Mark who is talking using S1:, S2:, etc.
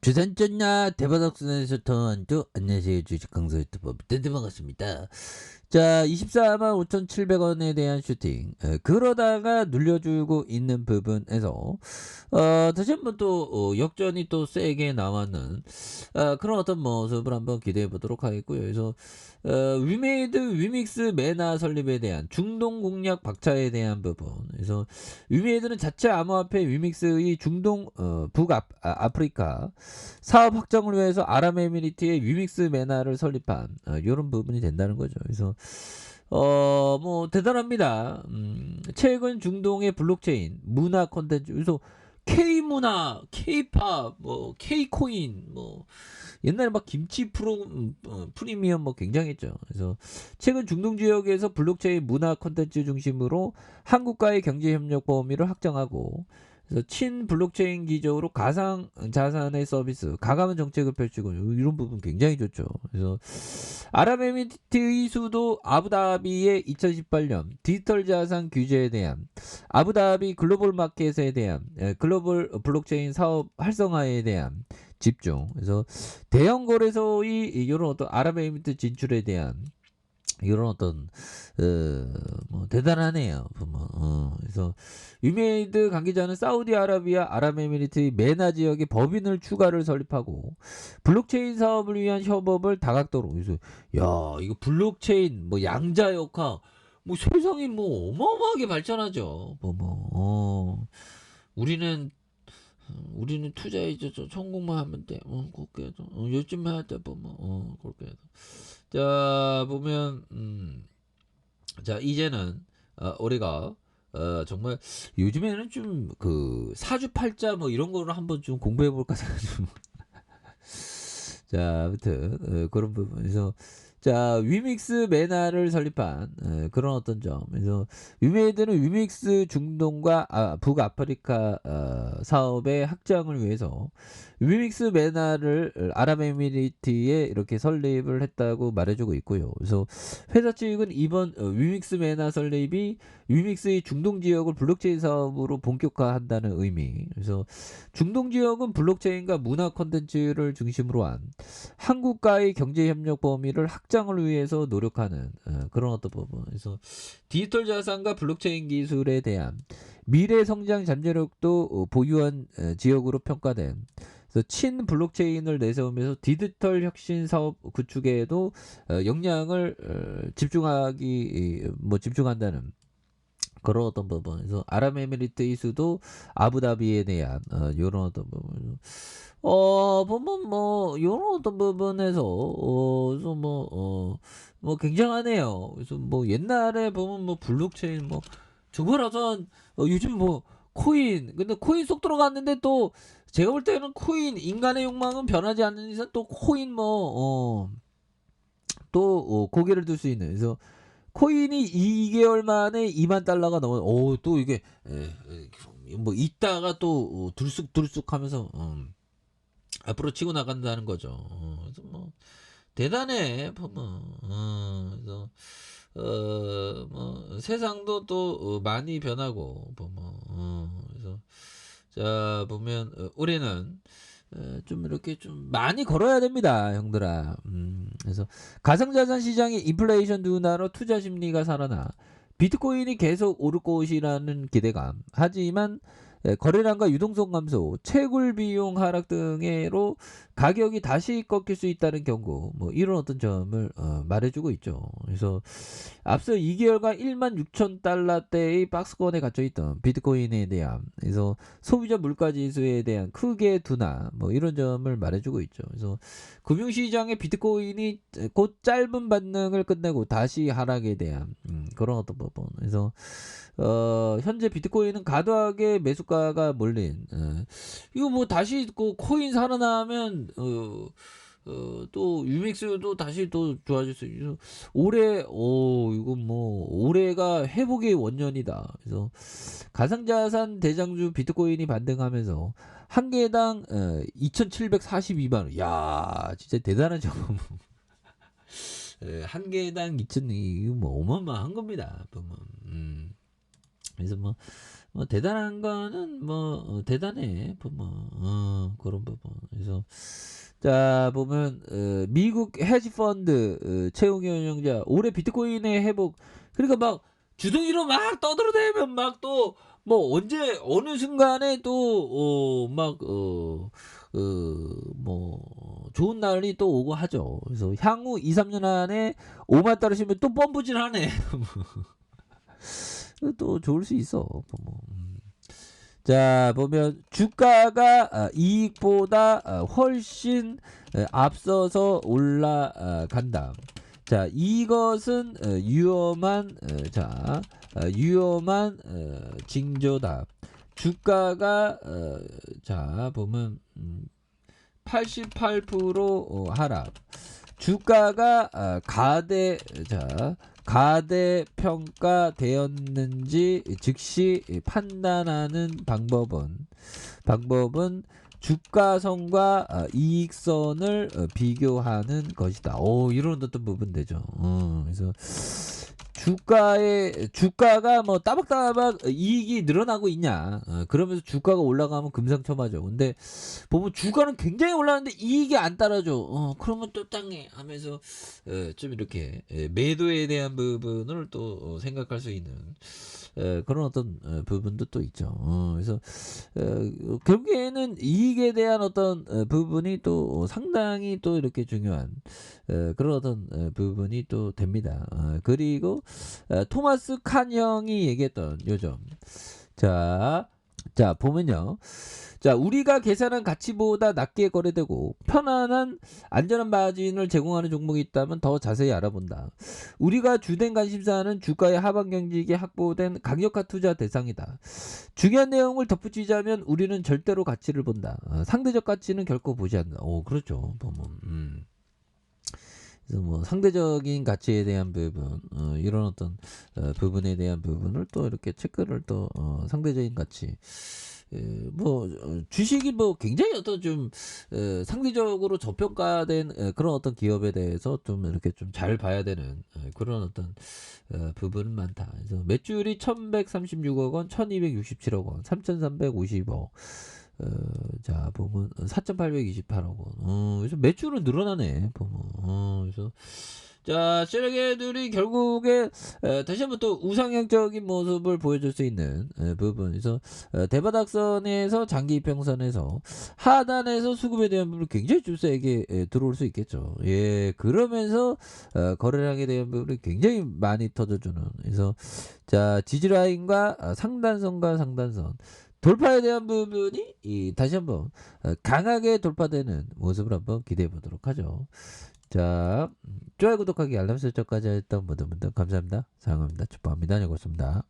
S1: 주산전야 대바닥순에서 더한주 안녕하세요. 주식 강사 유튜버 땐데 반갑습니다. 자, 24만 5,700원에 대한 슈팅. 그러다가 눌려주고 있는 부분에서 다시 한번 또 역전이 또 세게 나왔는 그런 어떤 모습을 한번 기대해 보도록 하겠고요. 그래서 위메이드 위믹스 메나 설립에 대한 중동 공략 박차에 대한 부분. 그래서 위메이드는 자체 암호화폐 위믹스의 중동 북아프리카 사업 확장을 위해서 아랍에미리트의 위믹스 메나를 설립한 이런 부분이 된다는 거죠. 그래서 뭐 대단합니다. 최근 중동의 블록체인 문화 콘텐츠, 그래서 K 문화, K-팝, 뭐 K 코인, 뭐 옛날에 막 김치 프리미엄 뭐 굉장했죠. 그래서 최근 중동 지역에서 블록체인 문화 콘텐츠 중심으로 한국과의 경제 협력 범위를 확장하고, 그래서 친 블록체인 기조로 가상 자산의 서비스, 가감한 정책을 펼치고 이런 부분 굉장히 좋죠. 그래서 아랍에미리트의 수도 아부다비의 2018년 디지털 자산 규제에 대한 아부다비 글로벌 마켓에 대한 글로벌 블록체인 사업 활성화에 대한 집중. 그래서 대형 거래소의 이런 어떤 아랍에미리트 진출에 대한 이런 어떤 뭐 대단하네요. 그래서 유메이드 관계자는 사우디아라비아 아랍에미리트의 메나 지역에 법인을 추가를 설립하고 블록체인 사업을 위한 협업을 다각도로. 그래서 야, 이거 블록체인 뭐 양자역학 뭐 세상이 뭐 어마어마하게 발전하죠. 우리는 투자에 성공만 하면 돼. 그렇게 해도 요즘 해야 돼. 그렇게 해도. 자, 보면 자, 이제는 우리가 정말 요즘에는 좀 그 사주팔자 뭐 이런 거를 한번 좀 공부해 볼까 생각해가지고. 자, 아무튼 그런 부분에서 자, 위믹스 메나를 설립한 그런 어떤 점. 그래서 위메이드는 위믹스 중동과 북아프리카 사업의 확장을 위해서 위믹스 메나를 아랍에미리트에 이렇게 설립을 했다고 말해주고 있고요. 그래서 회사 측은 이번 위믹스 메나 설립이 위믹스의 중동 지역을 블록체인 사업으로 본격화한다는 의미. 그래서 중동 지역은 블록체인과 문화 콘텐츠를 중심으로 한 한국과의 경제 협력 범위를 확장을 위해서 노력하는 그런 어떤 부분. 그래서 디지털 자산과 블록체인 기술에 대한 미래 성장 잠재력도 보유한 지역으로 평가된. 그래서 친 블록체인을 내세우면서 디지털 혁신 사업 구축에도 역량을 집중한다는 그런 어떤 부분. 그래서 아랍에미리트의 수도 아부다비에 대한 이런 어떤 부분. 보면 뭐 요런 어떤 부분에서 뭐 굉장하네요. 그래서 뭐 옛날에 보면 뭐 블록체인 뭐 저거라서 요즘 뭐 코인, 근데 코인 쏙 들어갔는데 또 제가 볼 때는 코인 인간의 욕망은 변하지 않는 이상 또 코인 또 고개를 들 수 있는. 그래서 코인이 2개월 만에 2만 달러가 넘어. 또 이게 뭐 있다가 또 들쑥들쑥 하면서 앞으로 치고 나간다는 거죠. 그래서 뭐 대단해 보면. 그래서 뭐 세상도 또 많이 변하고 보면. 그래서 자, 보면 올해는 좀 이렇게 좀 많이 걸어야 됩니다, 형들아. 그래서 가상자산 시장의 인플레이션 둔화로 투자 심리가 살아나 비트코인이 계속 오를 것이라는 기대감. 하지만 거래량과 유동성 감소, 채굴 비용 하락 등으로 가격이 다시 꺾일 수 있다는 경고, 뭐 이런 어떤 점을 말해주고 있죠. 그래서 앞서 2개월간 1만 6천 달러대의 박스권에 갇혀있던 비트코인에 대한, 그래서 소비자 물가지수에 대한 크게 둔화, 뭐 이런 점을 말해주고 있죠. 그래서 금융시장의 비트코인이 곧 짧은 반등을 끝내고 다시 하락에 대한 그런 어떤 부분. 그래서 현재 비트코인은 과도하게 매수가가 몰린, 이거 뭐 다시 그 코인 살아나면 또 유믹스도 다시 또 좋아질 수 있어. 올해 이거 뭐 올해가 회복의 원년이다. 그래서 가상자산 대장주 비트코인이 반등하면서 한 개당 2,742만 원. 야, 진짜 대단하죠. 한 개당 2,000, 이거 뭐 어마어마한 겁니다. 보면. 그래서 뭐 대단한 거는 뭐 대단해 보면 그런 부분. 그래서 자 보면 미국 헤지펀드 채용이 운영자 올해 비트코인의 회복 그러니까 막 주둥이로 막 떠들어대면 막 또 뭐 언제 어느 순간에 또 막 뭐 좋은 날이 또 오고 하죠. 그래서 향후 2-3년 안에 5만 떨어지면 또 뻔부질하네. 또 좋을 수 있어. 뭐. 자 보면 주가가 이익보다 훨씬 앞서서 올라간다. 자 이것은 위험한 징조다. 주가가 자 보면 88% 하락. 주가가 가대평가되었는지 즉시 판단하는 방법은 주가선과 이익선을 비교하는 것이다. 이런 어떤 부분 되죠. 그래서 주가가 뭐 따박따박 이익이 늘어나고 있냐. 그러면서 주가가 올라가면 금상첨화죠. 근데 보면 주가는 굉장히 올라가는데 이익이 안 따라줘. 그러면 또 땅에 하면서 좀 이렇게 매도에 대한 부분을 또 생각할 수 있는 그런 어떤 부분도 또 있죠. 그래서 결국에는 이익에 대한 어떤 부분이 또 상당히 또 이렇게 중요한 그런 어떤 부분이 또 됩니다. 그리고 토마스 칸 형이 얘기했던 요점. 자 보면요. 자 우리가 계산한 가치보다 낮게 거래되고 편안한 안전한 마진을 제공하는 종목이 있다면 더 자세히 알아본다. 우리가 주된 관심사는 주가의 하방 경직이 확보된 강력한 투자 대상이다. 중요한 내용을 덧붙이자면 우리는 절대로 가치를 본다. 상대적 가치는 결코 보지 않는다. 그렇죠. 보면 그래서 뭐 상대적인 가치에 대한 부분 이런 어떤 부분에 대한 부분을 또 이렇게 체크를 또 상대적인 가치 뭐 주식이 뭐 굉장히 어떤 좀 상대적으로 저평가된 그런 어떤 기업에 대해서 좀 이렇게 좀 잘 봐야 되는 그런 어떤 부분은 많다. 그래서 매출이 1136억 원, 1267억 원, 3350억 자 보면 4,828억 원. 그래서 매출은 늘어나네 보면. 그래서 자 시래기들이 결국에 다시 한번 또 우상향적인 모습을 보여줄 수 있는 부분. 그래서 대바닥선에서 장기 이평선에서 하단에서 수급에 대한 부분이 굉장히 좀 세게 들어올 수 있겠죠. 예, 그러면서 거래량에 대한 부분이 굉장히 많이 터져주는. 그래서 자 지지라인과 상단선과 상단선. 돌파에 대한 부분이 다시 한번 강하게 돌파되는 모습을 한번 기대해 보도록 하죠. 자, 좋아요, 구독하기, 알람 설정까지 했던 모든 분들 감사합니다. 사랑합니다. 축복합니다. 안녕히 계십니다.